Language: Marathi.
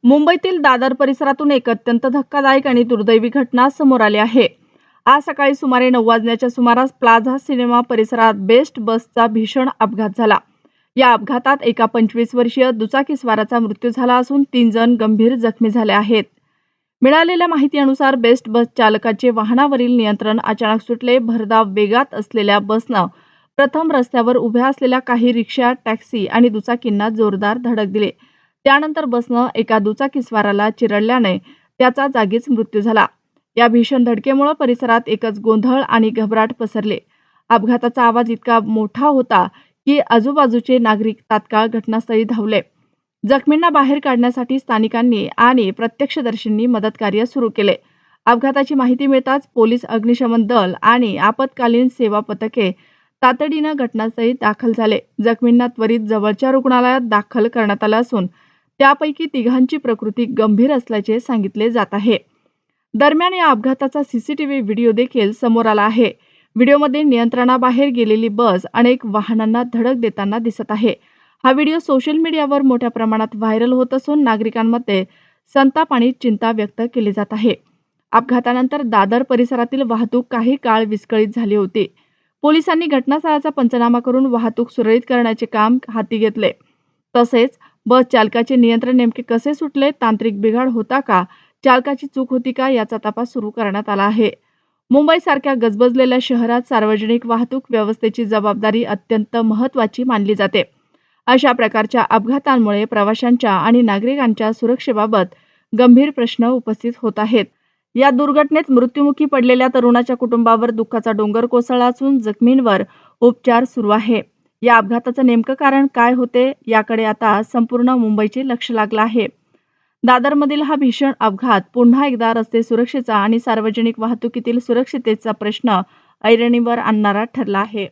मुंबईतील दादर परिसरातून एक अत्यंत धक्कादायक आणि दुर्दैवी घटना समोर आली आहे। आज सकाळी सुमारे 9 वाजण्याच्या सुमारास प्लाझा सिनेमा परिसरात बेस्ट बसचा भीषण अपघात झाला। या अपघातात एका 25 वर्षीय दुचाकीस्वाराचा मृत्यू झाला असून 3 जण गंभीर जखमी झाले आहेत। मिळालेल्या माहितीनुसार बेस्ट बस चालकाचे वाहनावरील नियंत्रण अचानक सुटले। भरधाव वेगात असलेल्या बसनं प्रथम रस्त्यावर उभ्या असलेल्या काही रिक्षा, टॅक्सी आणि दुचाकींना जोरदार धडक दिली। त्यानंतर बसनं एका दुचाकीस्वाराला चिरडल्याने त्याचा जागीच मृत्यू झाला। या भीषण धडकेमुळे परिसरात एकच गोंधळ आणि घबराट पसरले। अपघाताचा आवाज इतका मोठा होता की आजूबाजूचे नागरिक तात्काळ घटनास्थळी धावले। जखमींना बाहेर काढण्यासाठी स्थानिकांनी आणि प्रत्यक्षदर्शींनी मदतकार्य सुरू केले। अपघाताची माहिती मिळताच पोलीस, अग्निशमन दल आणि आपत्कालीन सेवा पथके तातडीनं घटनास्थळी दाखल झाले। जखमींना त्वरित जवळच्या रुग्णालयात दाखल करण्यात आलं असून त्यापैकी 3घांची प्रकृती गंभीर असल्याचे सांगितले जात आहे। दरम्यान या अपघाताचा सीसीटीव्ही व्हिडिओ देखील समोर आला आहे। व्हिडिओमध्ये नियंत्रणाबाहेर गेलेली बस अनेक वाहनांना धडक देताना दिसत आहे। हा व्हिडिओ सोशल मीडियावर मोठ्या प्रमाणात व्हायरल होत असून नागरिकांमध्ये संताप आणि चिंता व्यक्त केली जात आहे। अपघातानंतर दादर परिसरातील वाहतूक काही काळ विस्कळीत झाली होती। पोलिसांनी घटनास्थळाचा पंचनामा करून वाहतूक सुरळीत करण्याचे काम हाती घेतले। तसेच बस चालकाचे नियंत्रण नेमके कसे सुटले, तांत्रिक बिघाड होता का, चालकाची चूक होती का याचा तपास सुरू करण्यात आला आहे। मुंबईसारख्या गजबजलेल्या शहरात सार्वजनिक वाहतूक व्यवस्थेची जबाबदारी अत्यंत महत्त्वाची मानली जाते। अशा प्रकारच्या अपघातांमुळे प्रवाशांच्या आणि नागरिकांच्या सुरक्षेबाबत गंभीर प्रश्न उपस्थित होत आहेत। या दुर्घटनेत मृत्युमुखी पडलेल्या तरुणाच्या कुटुंबावर दुःखाचा डोंगर कोसळला असून जखमींवर उपचार सुरू आहे। या अपघाताचं नेमकं कारण काय होते याकडे आता संपूर्ण मुंबईचे लक्ष लागलं आहे। दादरमधील हा भीषण अपघात पुन्हा एकदा रस्ते सुरक्षेचा आणि सार्वजनिक वाहतुकीतील सुरक्षिततेचा प्रश्न ऐरणीवर आणणारा ठरला आहे।